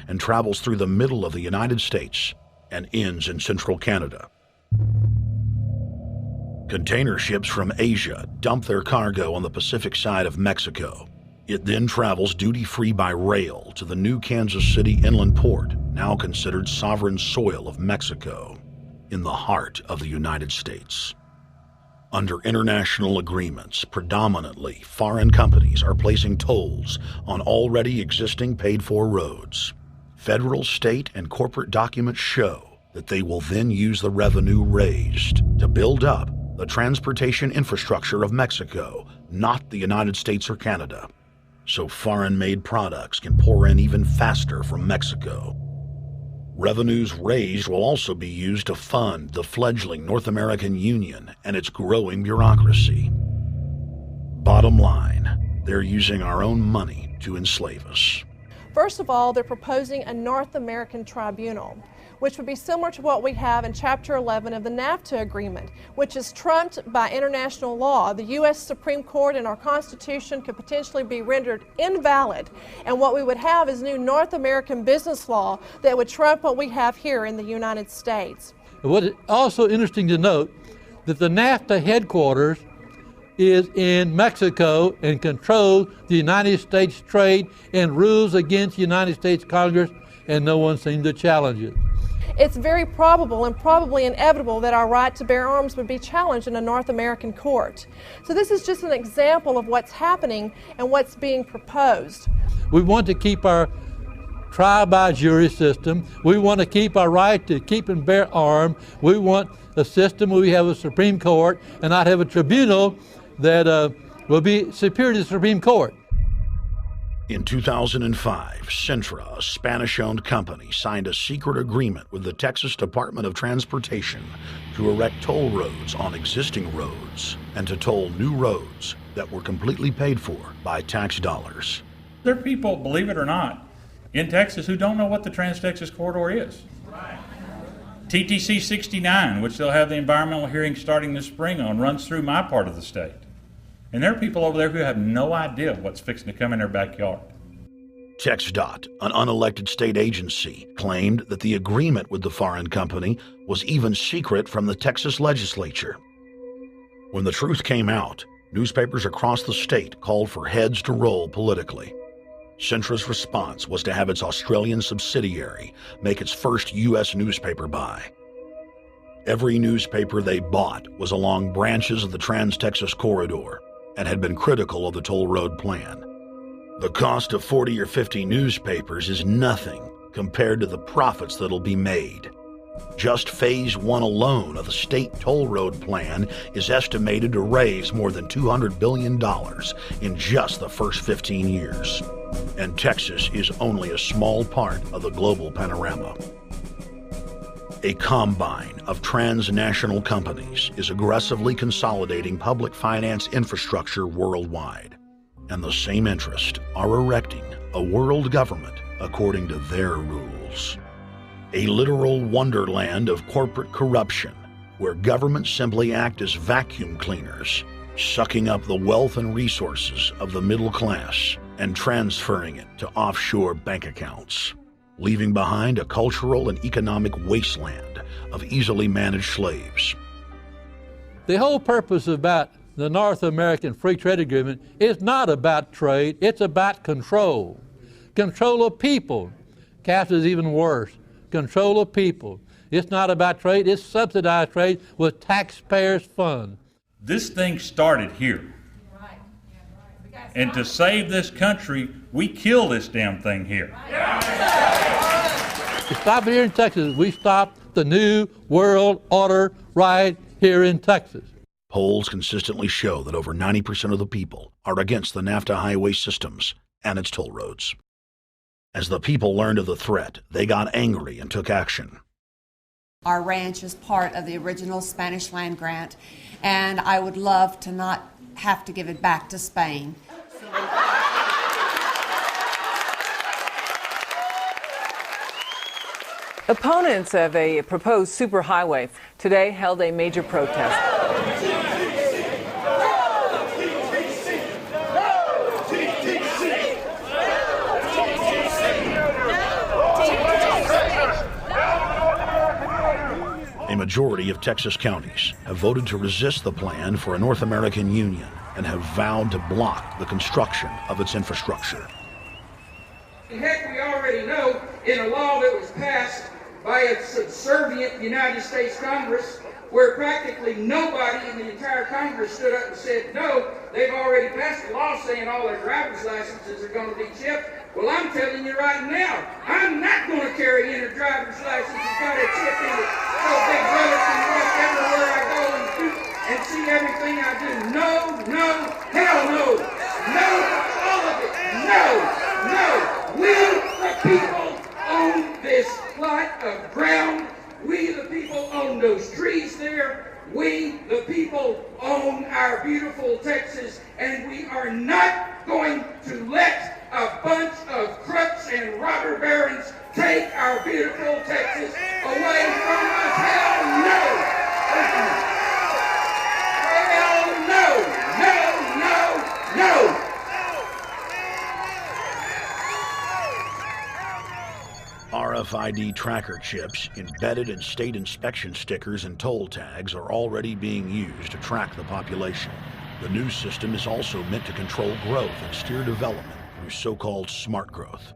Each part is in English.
and travels through the middle of the United States and ends in central Canada. Container ships from Asia dump their cargo on the Pacific side of Mexico. It then travels duty-free by rail to the new Kansas City inland port, now considered sovereign soil of Mexico, in the heart of the United States. Under international agreements, predominantly foreign companies are placing tolls on already existing paid-for roads. Federal, state, and corporate documents show that they will then use the revenue raised to build up the transportation infrastructure of Mexico, not the United States or Canada, so foreign-made products can pour in even faster from Mexico. Revenues raised will also be used to fund the fledgling North American Union and its growing bureaucracy. Bottom line, they're using our own money to enslave us. First of all, they're proposing a North American tribunal, which would be similar to what we have in Chapter 11 of the NAFTA agreement, which is trumped by international law. The U.S. Supreme Court and our Constitution could potentially be rendered invalid, and what we would have is new North American business law that would trump what we have here in the United States. What is also interesting to note that the NAFTA headquarters is in Mexico and controls the United States trade and rules against the United States Congress, and no one seems to challenge it. It's very probable and probably inevitable that our right to bear arms would be challenged in a North American court. So this is just an example of what's happening and what's being proposed. We want to keep our trial by jury system. We want to keep our right to keep and bear arms. We want a system where we have a Supreme Court and not have a tribunal that will be superior to the Supreme Court. In 2005, Cintra, a Spanish-owned company, signed a secret agreement with the Texas Department of Transportation to erect toll roads on existing roads and to toll new roads that were completely paid for by tax dollars. There are people, believe it or not, in Texas who don't know what the Trans-Texas Corridor is. TTC 69, which they'll have the environmental hearing starting this spring on, runs through my part of the state. And there are people over there who have no idea what's fixing to come in their backyard. TxDOT, an unelected state agency, claimed that the agreement with the foreign company was even secret from the Texas legislature. When the truth came out, newspapers across the state called for heads to roll politically. Cintra's response was to have its Australian subsidiary make its first U.S. newspaper buy. Every newspaper they bought was along branches of the Trans-Texas Corridor and had been critical of the toll road plan. The cost of 40 or 50 newspapers is nothing compared to the profits that'll be made. Just Phase 1 alone of the state toll road plan is estimated to raise more than $200 billion in just the first 15 years. And Texas is only a small part of the global panorama. A combine of transnational companies is aggressively consolidating public finance infrastructure worldwide, and the same interests are erecting a world government according to their rules. A literal wonderland of corporate corruption, where governments simply act as vacuum cleaners, sucking up the wealth and resources of the middle class and transferring it to offshore bank accounts, leaving behind a cultural and economic wasteland of easily managed slaves. The whole purpose about the North American Free Trade Agreement is not about trade, it's about control. Control of people. CAFTA is even worse. Control of people. It's not about trade, it's subsidized trade with taxpayers' funds. This thing started here. And to save this country, we kill this damn thing here. To stop it here in Texas, we stop the New World Order right here in Texas. Polls consistently show that over 90% of the people are against the NAFTA highway systems and its toll roads. As the people learned of the threat, they got angry and took action. Our ranch is part of the original Spanish land grant, and I would love to not have to give it back to Spain. Opponents of a proposed superhighway today held a major protest. A majority of Texas counties have voted to resist the plan for a North American union and have vowed to block the construction of its infrastructure. Heck, we already know in a law that was passed by a subservient United States Congress, where practically nobody in the entire Congress stood up and said no, they've already passed a law saying all their driver's licenses are going to be chipped. Well, I'm telling you right now, I'm not going to carry in a driver's license that's got a chip in it so Big Brother can watch everywhere I go and see everything I do. No, no, hell no. No, all of it. No, no. We, the people, own this plot of ground. We, the people, own those trees there. We, the people, own our beautiful Texas, and we are not going to let a bunch of crooks and robber barons take our beautiful Texas away from us. Hell no! Hell no! No, no, no! RFID tracker chips embedded in state inspection stickers and toll tags are already being used to track the population. The new system is also meant to control growth and steer development through so-called smart growth.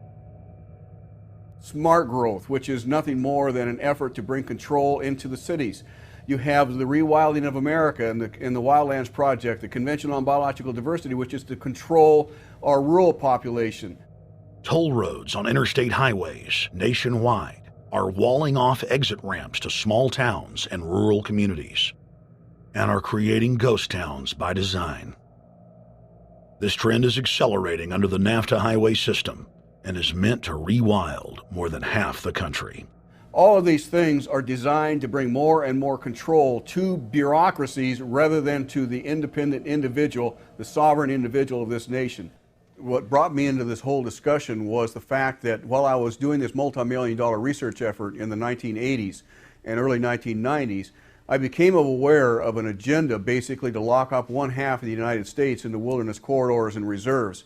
Smart growth, which is nothing more than an effort to bring control into the cities. You have the rewilding of America and the Wildlands Project, the Convention on Biological Diversity, which is to control our rural population. Toll roads on interstate highways nationwide are walling off exit ramps to small towns and rural communities, and are creating ghost towns by design. This trend is accelerating under the NAFTA highway system and is meant to rewild more than half the country. All of these things are designed to bring more and more control to bureaucracies rather than to the independent individual, the sovereign individual of this nation. What brought me into this whole discussion was the fact that while I was doing this multi-million-dollar research effort in the 1980s and early 1990s, I became aware of an agenda basically to lock up one half of the United States into wilderness corridors and reserves.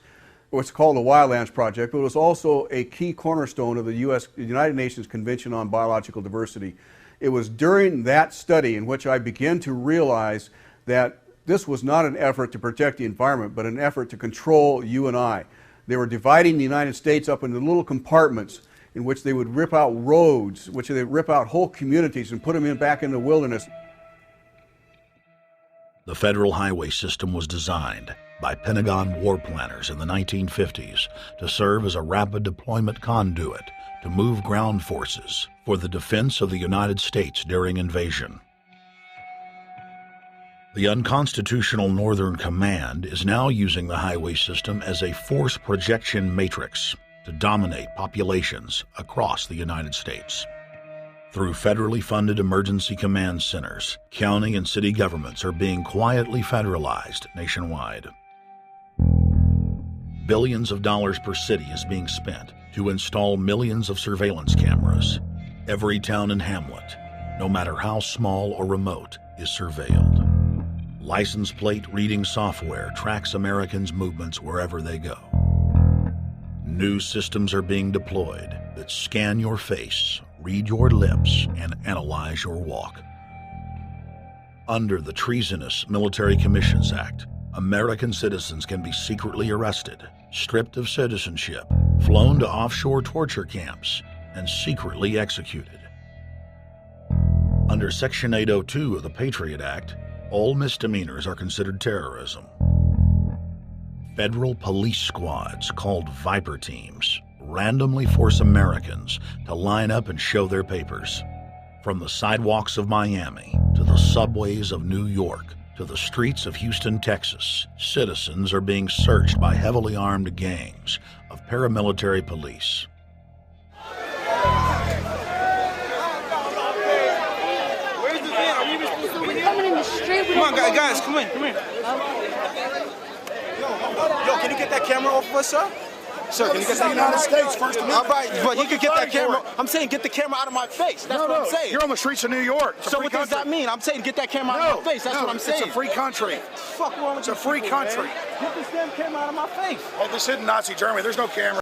What's called the Wildlands Project, but it was also a key cornerstone of the United Nations Convention on Biological Diversity. It was during that study in which I began to realize that this was not an effort to protect the environment, but an effort to control you and I. They were dividing the United States up into little compartments in which they would rip out roads, which they would rip out whole communities and put them back in the wilderness. The federal highway system was designed by Pentagon war planners in the 1950s to serve as a rapid deployment conduit to move ground forces for the defense of the United States during invasion. The unconstitutional Northern Command is now using the highway system as a force projection matrix to dominate populations across the United States. Through federally funded emergency command centers, county and city governments are being quietly federalized nationwide. Billions of dollars per city is being spent to install millions of surveillance cameras. Every town and hamlet, no matter how small or remote, is surveilled. License plate reading software tracks Americans' movements wherever they go. New systems are being deployed that scan your face, read your lips, and analyze your walk. Under the treasonous Military Commissions Act, American citizens can be secretly arrested, stripped of citizenship, flown to offshore torture camps, and secretly executed. Under Section 802 of the Patriot Act, all misdemeanors are considered terrorism. Federal police squads, called Viper teams, randomly force Americans to line up and show their papers. From the sidewalks of Miami to the subways of New York to the streets of Houston, Texas, citizens are being searched by heavily armed gangs of paramilitary police. Come on, guys, come in. Yo, can you get that camera off of us, sir? Sir, can you get that camera? United States, First Amendment. All right, but you can get that camera. I'm saying get the camera out of my face. That's what I'm saying. You're on the streets of New York. So what does that mean? I'm saying get that camera out of my face. That's what I'm saying. It's a free country. Fuck wrong with you? It's a free country. Get this damn camera out of my face. Well, this isn't Nazi Germany. There's no camera.